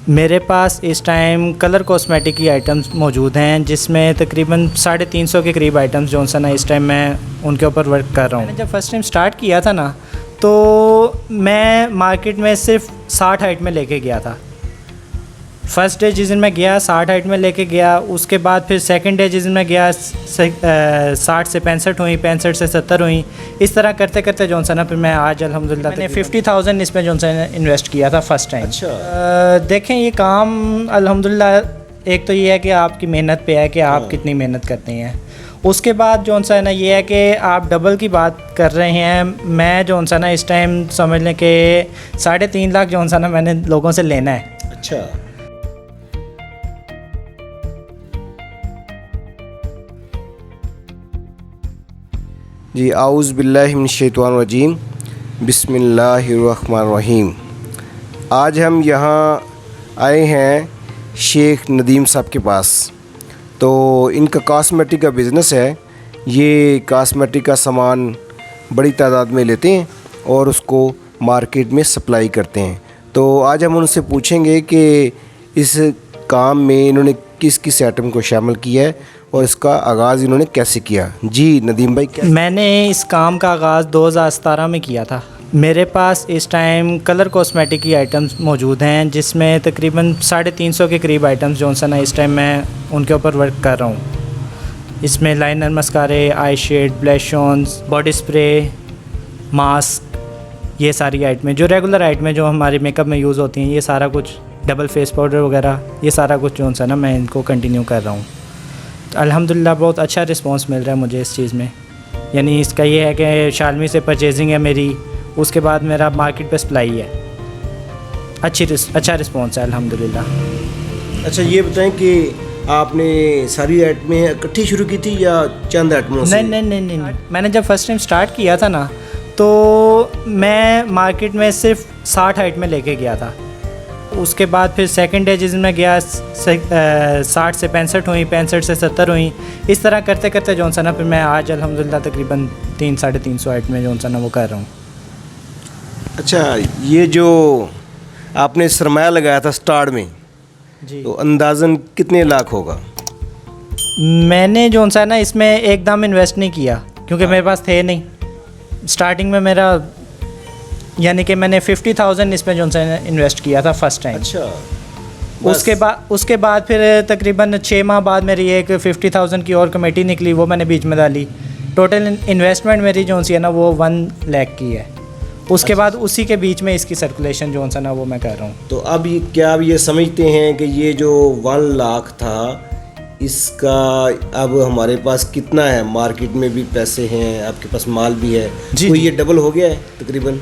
मेरे पास इस time colour cosmetic की आइटम्स मौजूद हैं, जिसमें तकरीबन 350 के करीब आइटम्स जो सा ना इस टाइम मैं उनके ऊपर वर्क कर रहा हूँ। मैंने जब फर्स्ट टाइम स्टार्ट किया था ना, तो मैं मार्केट में सिर्फ 60 आइटमें लेके गया था। फ़र्स्ट डे जिस दिन मैं गया 60 आइटमें लेके गया, उसके बाद फिर सेकंड डे जिस दिन मैं गया 60 से 65 हुई, 65 से 70 हुई। इस तरह करते करते जो सा ना फिर मैं आज अल्हम्दुलिल्लाह मैंने 50,000 इसमें जो सा इन्वेस्ट किया था फ़र्स्ट टाइम। अच्छा। देखें ये काम अल्हम्दुलिल्लाह एक तो ये है कि आपकी मेहनत पे है कि आप कितनी मेहनत करते हैं। उसके बाद जो सा है ना ये है कि आप डबल की बात कर रहे हैं। मैं जो सा ना इस टाइम समझ लें कि 3.5 लाख जो सा ना मैंने लोगों से लेना है। अच्छा। जी, आऊज़ बिल्लाहि मिनश शैतानिर रजीम, बिस्मिल्लाहिर्रहमानिर्रहीम। आज हम यहाँ आए हैं शेख नदीम साहब के पास। तो इनका कॉस्मेटिक का बिज़नेस है। ये कॉस्मेटिक का सामान बड़ी तादाद में लेते हैं और उसको मार्केट में सप्लाई करते हैं। तो आज हम उनसे पूछेंगे कि इस काम में इन्होंने किस किस आइटम को शामिल किया है और इसका आगाज़ इन्होंने कैसे किया। जी नदीम भाई, क्या? मैंने इस काम का आगाज़ 2017 में किया था। मेरे पास इस टाइम कलर कॉस्मेटिक की आइटम्स मौजूद हैं, जिसमें तकरीबन 350 के करीब आइटम्स जो सा ना इस टाइम मैं उनके ऊपर वर्क कर रहा हूँ। इसमें liner, mascara, eye shade, blush ons, body spray, mask, ये सारी आइटमें जो रेगुलर आइटमें जो हमारे मेकअप में यूज़ होती हैं, ये सारा कुछ, डबल फेस पाउडर वगैरह, ये सारा कुछ जो सा ना मैं इनको कंटिन्यू कर रहा हूँ। अल्हम्दुलिल्लाह बहुत अच्छा रिस्पांस मिल रहा है मुझे इस चीज़ में। यानी इसका ये है कि शालमी से परचेजिंग है मेरी, उसके बाद मेरा मार्केट पे सप्लाई है। अच्छा रिस्पांस है अल्हम्दुलिल्लाह। अच्छा, ये बताएं कि आपने सारी आइटमें इकट्ठी शुरू की थी या चंद आइटमों से? नहीं। मैंने जब फर्स्ट टाइम स्टार्ट किया था ना, तो मैं मार्केट में सिर्फ 60 आइटमें लेके गया था। उसके बाद फिर सेकंड डे जिस दिन मैं गया 60 से 65 हुई, 65 से 70 हुई। इस तरह करते करते जो सा ना फिर मैं आज अल्हम्दुलिल्लाह तकरीबन 300-350 आइटमें जो सा ना वो कर रहा हूँ। अच्छा, ये जो आपने सरमाया लगाया था स्टार्ट में जी, तो अंदाज़न कितने लाख होगा? मैंने जो सा ना इसमें एकदम इन्वेस्ट नहीं किया, क्योंकि मेरे पास थे नहीं। स्टार्टिंग में मेरा यानी कि मैंने 50,000 इसमें जो सा इन्वेस्ट किया था फर्स्ट टाइम। अच्छा। उसके बाद फिर तकरीबन 6 माह बाद मेरी एक 50,000 की और कमेटी निकली, वो मैंने बीच में डाली। टोटल इन्वेस्टमेंट मेरी जो सी है ना वो 1 लाख की है। उसके बाद उसी के बीच में इसकी सर्कुलेशन जो सा ना वो मैं कर रहा हूँ। तो अब क्या आप ये समझते हैं कि ये जो 1 लाख था, इसका अब हमारे पास कितना है? मार्केट में भी पैसे हैं, आपके पास माल भी है, तो ये डबल हो गया है तकरीबन?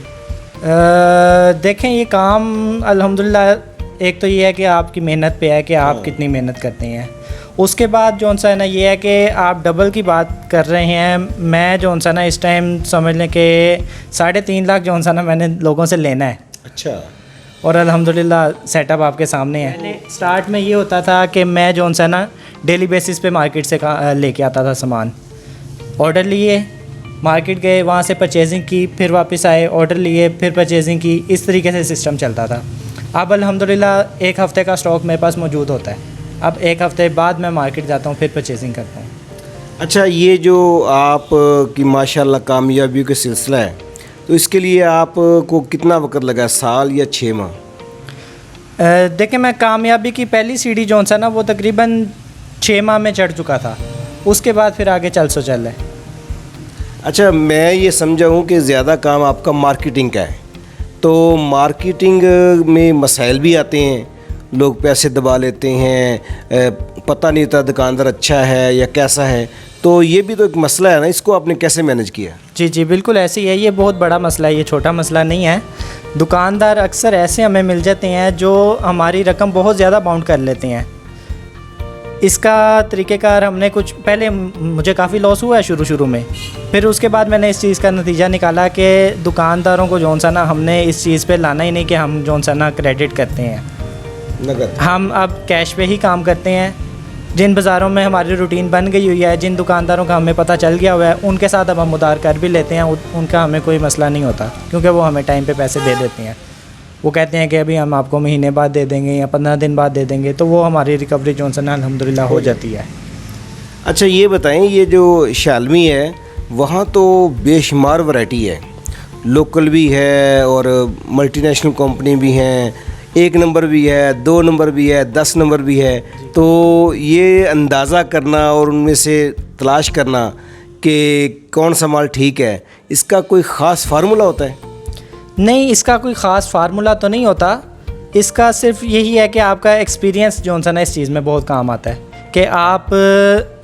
देखें ये काम अल्हम्दुलिल्लाह एक तो ये है कि आपकी मेहनत पे है कि आप कितनी मेहनत करते हैं। उसके बाद जो सा है ना ये है कि आप डबल की बात कर रहे हैं। मैं जो सा ना इस टाइम समझ लें कि 3.5 लाख जो सा ना मैंने लोगों से लेना है। अच्छा। और अल्हम्दुलिल्लाह सेटअप आपके सामने है। पहले स्टार्ट में ये होता था कि मैं जो सा ना डेली बेसिस पे मार्केट से लेके आता था सामान। ऑर्डर लिए, मार्केट गए, वहाँ से परचेजिंग की, फिर वापस आए, ऑर्डर लिए, फिर परचेजिंग की। इस तरीके से सिस्टम चलता था। अब अल्हम्दुलिल्लाह 1 हफ़्ते का स्टॉक मेरे पास मौजूद होता है। अब 1 हफ़्ते बाद मैं मार्केट जाता हूँ, फिर परचेजिंग करता हूँ। अच्छा, ये जो आप की माशाल्लाह कामयाबी का सिलसिला है, तो इसके लिए आपको कितना वक्त लगा, साल या 6 माह? देखिए, मैं कामयाबी की पहली सीढ़ी जो सा ना वो तकरीबन 6 माह में चढ़ चुका था। उसके बाद फिर आगे चल है। अच्छा, मैं ये समझा हूँ कि ज़्यादा काम आपका मार्केटिंग का है। तो मार्केटिंग में मसाइल भी आते हैं, लोग पैसे दबा लेते हैं, पता नहीं होता दुकानदार अच्छा है या कैसा है। तो ये भी तो एक मसला है ना, इसको आपने कैसे मैनेज किया? जी बिल्कुल ऐसे ही है। ये बहुत बड़ा मसला है, ये छोटा मसला नहीं है। दुकानदार अक्सर ऐसे हमें मिल जाते हैं जो हमारी रकम बहुत ज़्यादा बाउंड कर लेते हैं। इसका तरीक़ेकार हमने कुछ पहले मुझे काफ़ी लॉस हुआ है शुरू में। फिर उसके बाद मैंने इस चीज़ का नतीजा निकाला कि दुकानदारों को जौन सा ना हमने इस चीज़ पे लाना ही नहीं कि हम जौन सा ना क्रेडिट करते हैं, नगद। हम अब कैश पे ही काम करते हैं। जिन बाज़ारों में हमारी रूटीन बन गई हुई है, जिन दुकानदारों का हमें पता चल गया हुआ है, उनके साथ अब हम उधार कर भी लेते हैं। उनका हमें कोई मसला नहीं होता, क्योंकि वो हमें टाइम पे पैसे दे देते हैं। वो कहते हैं कि अभी हम आपको महीने बाद दे देंगे या 15 दिन बाद दे देंगे, तो वो हमारी रिकवरी जो है ना अल्हम्दुलिल्लाह हो जाती है। अच्छा ये बताएं, ये जो शालमी है वहाँ तो बेशुमार वैरायटी है, लोकल भी है और मल्टीनेशनल कंपनी भी हैं, 1 नंबर भी है, 2 नंबर भी है, 10 नंबर भी है। तो ये अंदाज़ा करना और उनमें से तलाश करना कि कौन सा माल ठीक है, इसका कोई ख़ास फार्मूला होता है? नहीं, इसका कोई ख़ास फार्मूला तो नहीं होता। इसका सिर्फ यही है कि आपका एक्सपीरियंस जो है ना इस चीज़ में बहुत काम आता है कि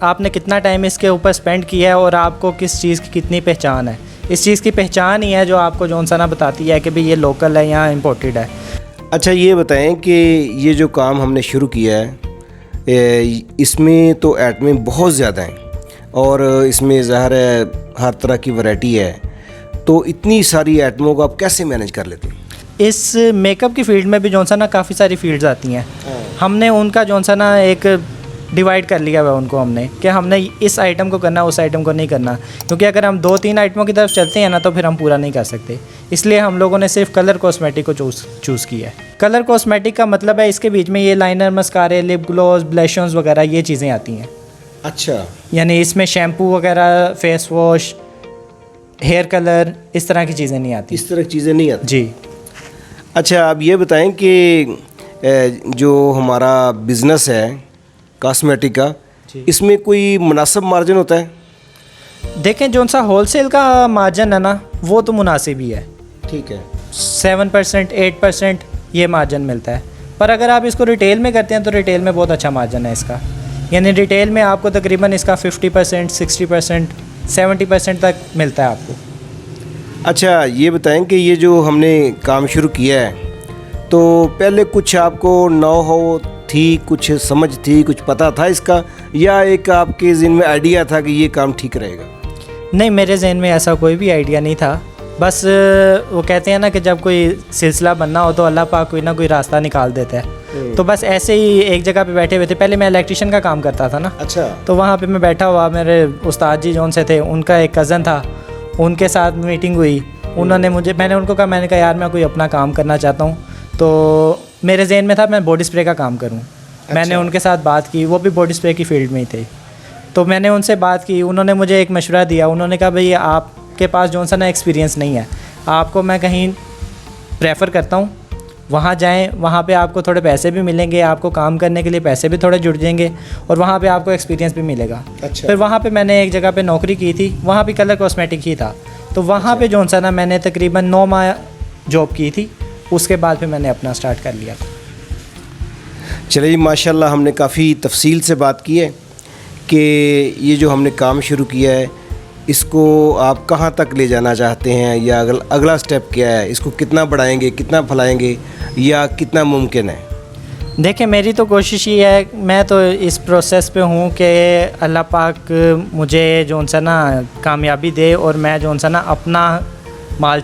आपने कितना टाइम इसके ऊपर स्पेंड किया है और आपको किस चीज़ की कितनी पहचान है। इस चीज़ की पहचान ही है जो आपको जो है ना बताती है कि भाई ये लोकल है या इम्पोर्टेड है। अच्छा ये बताएं कि ये जो काम हमने शुरू किया है इसमें तो आइटमें बहुत ज़्यादा हैं और इसमें ज़ाहिर है हर तरह की वैरायटी है, तो इतनी सारी आइटमों को आप कैसे मैनेज कर लेते हैं? इस मेकअप की फील्ड में भी जो है ना काफ़ी सारी फील्ड्स आती हैं। हमने उनका जो है ना एक डिवाइड कर लिया हुआ उनको हमने कि हमने इस आइटम को करना, उस आइटम को नहीं करना, क्योंकि अगर हम 2-3 आइटमों की तरफ चलते हैं ना तो फिर हम पूरा नहीं कर सकते। इसलिए हम लोगों ने सिर्फ कलर कॉस्मेटिक को चूज़ किया है। कलर कॉस्मेटिक का मतलब है इसके बीच में ये लाइनर, मस्कारे, लिप ग्लोस, ब्लशेस वगैरह ये चीज़ें आती हैं। अच्छा, यानी इसमें शैम्पू वगैरह, फेस वॉश, हेयर कलर, इस तरह की चीज़ें नहीं आती। इस तरह की चीज़ें नहीं आती जी। अच्छा आप ये बताएं कि जो हमारा बिज़नेस है कॉस्मेटिक का, इसमें कोई मुनासिब मार्जिन होता है? देखें जो सा होलसेल का मार्जिन है ना वो तो मुनासिब ही है। ठीक है, 7%, 8% ये मार्जिन मिलता है। पर अगर आप इसको रिटेल में करते हैं तो रिटेल में बहुत अच्छा मार्जिन है इसका। यानी रिटेल में आपको तकरीबन इसका 50%, 60%, 70% तक मिलता है आपको। अच्छा ये बताएं कि ये जो हमने काम शुरू किया है तो पहले कुछ आपको नो हो थी, कुछ समझ थी, कुछ पता था इसका, या एक आपके ज़हन में आइडिया था कि ये काम ठीक रहेगा? नहीं, मेरे जहन में ऐसा कोई भी आइडिया नहीं था। बस वो कहते हैं ना कि जब कोई सिलसिला बनना हो तो अल्लाह पाक कोई ना कोई रास्ता निकाल देता है। तो बस ऐसे ही एक जगह पे बैठे हुए थे। पहले मैं इलेक्ट्रिशियन का काम करता था ना। अच्छा। तो वहाँ पे मैं बैठा हुआ, मेरे उस्ताद जी जौन से थे उनका एक कज़न था, उनके साथ मीटिंग हुई। मैंने उनको कहा, मैंने कहा यार मैं कोई अपना काम करना चाहता हूँ। तो मेरे जहन में था मैं बॉडी स्प्रे का काम करूँ। अच्छा। मैंने उनके साथ बात की, वो भी बॉडी स्प्रे की फील्ड में ही थे। तो मैंने उनसे बात की, उन्होंने मुझे एक मशवरा दिया। उन्होंने कहा भाई आपके पास जो सा ना एक्सपीरियंस नहीं है, आपको मैं कहीं प्रेफर करता हूँ, वहाँ जाएं, वहाँ पे आपको थोड़े पैसे भी मिलेंगे, आपको काम करने के लिए पैसे भी थोड़े जुड़ जाएंगे और वहाँ पे आपको एक्सपीरियंस भी मिलेगा। अच्छा। फिर वहाँ पे मैंने एक जगह पे नौकरी की थी, वहाँ भी कलर कॉस्मेटिक ही था। तो वहाँ पे जो सा ना मैंने तकरीबन 9 माह जॉब की थी। उसके बाद फिर मैंने अपना स्टार्ट कर लिया। चलिए माशाल्लाह, हमने काफ़ी तफसील से बात की है कि ये जो हमने काम शुरू किया है इसको आप कहाँ तक ले जाना चाहते हैं, या अगला स्टेप क्या है, इसको कितना बढ़ाएंगे, कितना फैलाएंगे, या कितना मुमकिन है? देखिए मेरी तो कोशिश ये है, मैं तो इस प्रोसेस पे हूँ कि अल्लाह पाक मुझे जो सा ना कामयाबी दे और मैं जो सा ना अपना माल